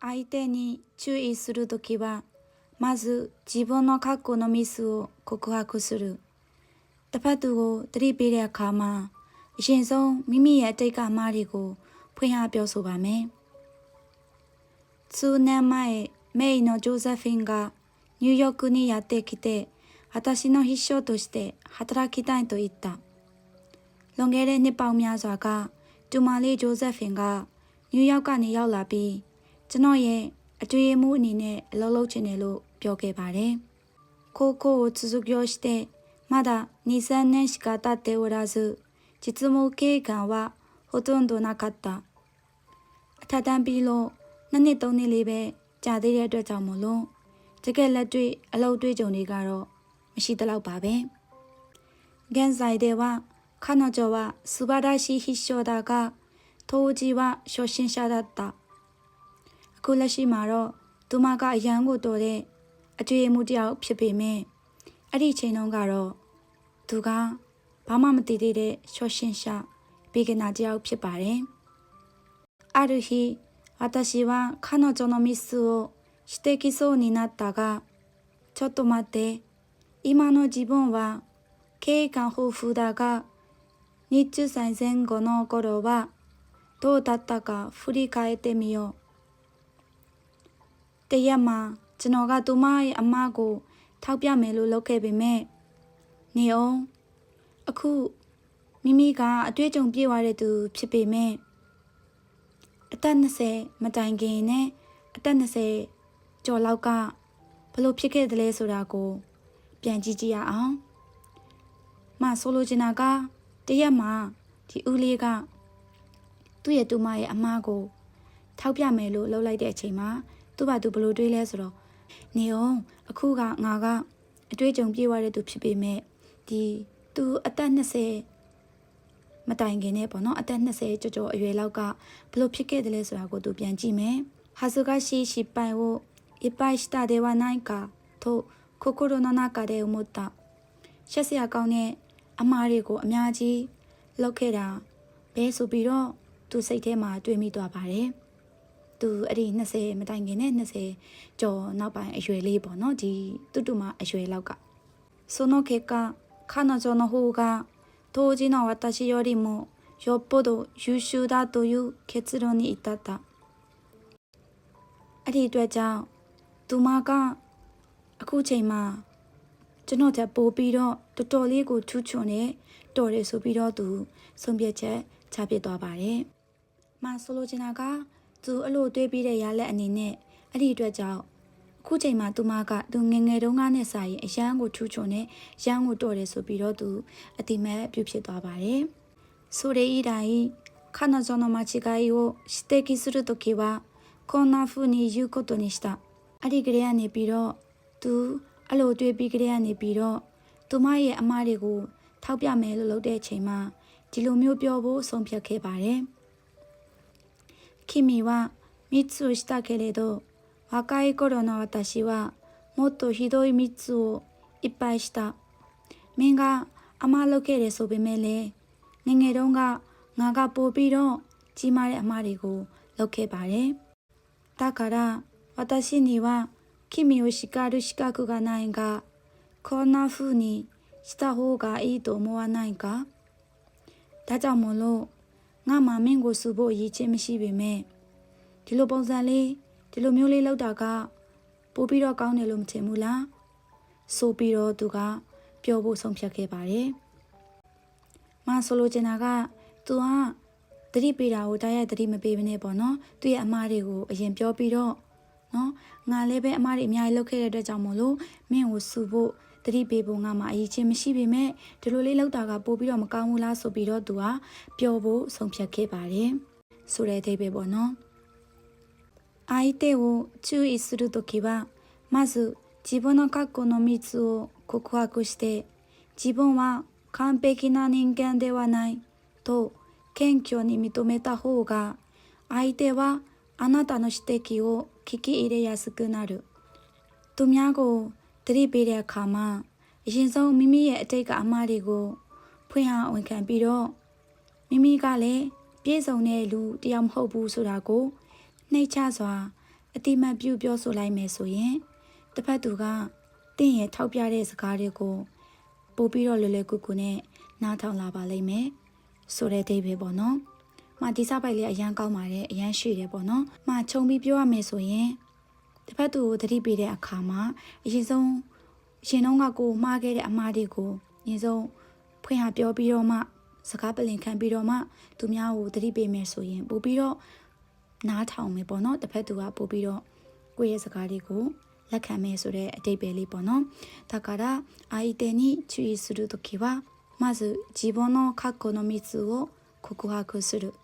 相手に注意するときは、まず自分の過去のミスを告白する。တပတ်သူကိုတတိပေးတဲ့အခါမှာအရှင်ဆုံးမိမိရဲ့အတိတ်ကအမှားတွေကိုဖွင့်ဟပြောဆိုပါမယ်。数年前、メイのジョゼフィンがニューヨークにやってきて、私の秘書として働きたいと言った。လွန်ခဲ့တဲ့နှစ်ပေါင်းများစွာကတူမာလေးဂျိုဇက်ဖင်ကニューヨークကနေရောက်လာပြီးကျွန်တော်ရဲ့အတွေ့အမှုအနေနဲ့အလုပ်လုပ်ချင်တယ်လို့ပြောခဲ့ပါတယ်။高校を卒業してまだ2、3年しか経っておらず、実務経験はほとんどなかった。အထက်တန်းပြီးလို့2နှစ်3နှစ်လေးပဲကြာသေးတဲ့အတွက်ကြောင့်မို့လို့တကယ်လက်တွေ့အလုပ်တွေ့ကြုံတွေကတော့မရှိသလောက်ပါပဲ။現在では彼女は素晴らしい秘書だが、当時は初心者だった。အခုလက်ရှိမှာတော့သူမကအရန်ကိုတော်တဲ့အတွေ့အမှုတစ်ယောက်ဖြစ်ပေမဲ့အဲ့ဒီချိန်တုန်းကတော့သူကဘာမှမသိသေးတဲ့初心者ビギナーတစ်ယောက်ဖြစ်ပါတယ်။ある日、私は彼女のミスを指摘そうになったが、ちょっと待って、今の自分は経験豊富だが、20歳前後の頃はどうだったか振り返ってみよう。တရက်မှာကျွန်တော်ကသူမရဲ့အမှားကိုထောက်ပြမယ်လို့လုပ်ခဲ့ပေမဲ့နေအောင်အခုမိမိကအတွေ့အကြုံပြည့်ဝတဲ့သူဖြစ်ပေမဲ့အသက်20မတိုင်ခင်နဲ့အသက်20ကျော်လောက်ကဘလို့ဖြစ်ခဲ့တယ်လဲဆိုတာကိုပြန်ကြည့်ကြည့်ရအောင်။ဆိုလိုချင်တာကတရက်မှာဒီဦးလေးကသူ့ရဲ့တူမရဲ့အမှားကိုထောက်ပြမယ်လို့လုပ်လိုက်တဲ့အချိန်မှာသူ့ဘာသူဘလို့တွေးလဲဆိုတော့နေအောင်အခုကငါကအတွေ့အကြုံပြည့်ဝတဲ့သူဖြစ်ပေမဲ့ဒီသူအသက်20မတိုင်ခင်နဲ့ပေါ့နော်အသက်20ကျော်ကျော်အရွယ်လောက်ကဘလို့ဖြစ်ခဲ့တယ်လဲဆိုတာကိုသူပြန်ကြည့်မယ်။恥ずかしい失敗をいっぱいしたではないかと心の中で思った。ရှက်စရာကောင်းတဲ့အမှားတွေကိုအများကြီးလုပ်ခဲ့တာဘဲဆိုပြီးတော့သူစိတ်ထဲမှာတွေးမိသွားပါတယ်။သူအဲ့ဒီ20မတိုင်ခင်နဲ့20ကျော်နောက်ပိုင်းအရွယ်လေးပေါ့နော်ဒီတူမအရွယ်လောက်ကその結果彼女の方が当時の私よりもよっぽど優秀だという結論に至った。အဲ့ဒီအတွက်ကြောင့်သူမကအခုချိန်မှာကျွန်တော်တက်ပို့ပြီးတော့တော်တော်လေးကိုထူးချွန်နေတော်တယ်ဆိုပြီးတော့သူဆုံးဖြတ်ချက်ချပြသွားပါတယ်။ဆိုလိုချင်တာကသူအလို့တွေးပြီးတဲ့ရလက်အနေနဲ့အဲ့ဒီအတွက်ကြောင့်အခုချိန်မှာသူမကသူငငယ်တုန်းကနဲ့စာရင်အရန်ကိုထူးချွန်နေရန်ကိုတော်တယ်ဆိုပြီးတော့သူအတိမတ်ပြုဖြစ်သွားပါတယ်။それ以来彼女の間違いを指摘するときはこんな風に言うことにした。အဲ့ဒီကလေးကနေပြီးတော့သူအဲ့လိုတွေးပြီးကလေးကနေပြီးတော့သူမရဲ့အမှားတွေကိုထောက်ပြမယ်လို့လုပ်တဲ့အချိန်မှာဒီလိုမျိုးပြောဖို့ဆုံးဖြတ်ခဲ့ပါတယ်။君はミスをしたけれど、若い頃の私はもっとひどいミスをいっぱいした。မင်းကအမှားလုပ်ခဲ့တယ်ဆိုပေမဲ့လည်းငငယ်တုန်းကငါကပို့ပြီးတော့ကြီးမားတဲ့အမှားတွေကိုလုပ်ခဲ့ပါတယ်။だから私には君を叱る資格がないが、こんな風にした方がいいと思わないか？ဒါကြောင့်မို့လို့ငါမှမင်းကိုစူဖို့ရည်ချင်းမရှိပေမဲ့ဒီလိုပုံစံလေးဒီလိုမျိုးလေးလောက်တာကပို့ပြီးတော့ကောင်းတယ်လို့မထင်ဘူးလားဆိုပြီးတော့သူကပြောဖို့ဆုံးဖြတ်ခဲ့ပါတယ်။ဆိုလိုချင်တာကသူကတတိပေးတာကိုတိုက်ရိုက်တတိမပေးဘဲနဲ့ပေါ့နော်သူ့ရဲ့အမှားတွေကိုအရင်ပြောပြီးတော့နော်ငါလည်းပဲအမှားတွေအများကြီးလုပ်ခဲ့တဲ့အတွက်ကြောင့်မို့လို့မင်းကိုစူဖို့တတိပေးဖို့ငါမှအရေးချင်းမရှိပေမဲ့ဒီလိုလေးလောက်တာကပို့ပြီးတော့မကောင်းဘူးလားဆိုပြီးတော့သူကပြောဖို့ဆုံးဖြတ်ခဲ့ပါတယ်ဆိုတဲ့အဓိပ္ပာယ်ပေါ့နော်相手を注意するときはまず自分の過去のミスを告白して自分は完璧な人間ではないと謙虚に認めた方が相手はあなたの指摘を聞き入れやすくなる。သူများကိုတတိပေးတဲ့အခါမှာအရင်ဆုံးမိမိရဲ့အတိတ်ကအမှားတွေကိုဖွင့်ဟဝန်ခံပြီးတော့မိမိကလည်းပြည့်စုံတဲ့လူတယောက်မဟုတ်ဘူးဆိုတာကိုနှိမ့်ချစွာ အတိမတ်ပြုပြောဆိုလိုက်မယ်ဆိုရင်တစ်ဖက်သူကတင့်ရဲ့ထောက်ပြတဲ့စကားတွေကိုပို့ပြီးတော့လွယ်လွယ်ကူကူနဲ့နားထောင်လာပါလိမ့်မယ်ဆိုတဲ့အဓိပ္ပာယ်ပေါ့နော်။ဒီစပိုက်လေးအရန်ကောင်းပါတယ်အရန်ရှိတယ်ပေါ့နော်။ခြုံပြီးပြောရမယ်ဆိုရင်တစ်ဖက်သူကိုသတိပေးတဲ့အခါမှာအရင်ဆုံးရှင်တော့ကကိုမှားခဲ့တဲ့အမှားတွေကိုအရင်ဆုံးဖွင့်ဟပြောပြီးတော့မှစကားပလင်ခံပြီးတော့မှသူများကိုသတိပေးမယ်ဆိုရင်ပို့ပြီးတော့နားထောင်မယ်ပေါ့နော်တစ်ဖက်သူကပို့ပြီးတော့ကိုယ့်ရဲ့စကားတွေကိုလက်ခံမယ်ဆိုတဲ့အဓိပ္ပာယ်လေးပေါ့နော်だから相手に注意するときはまず自分の過去のミスを告白する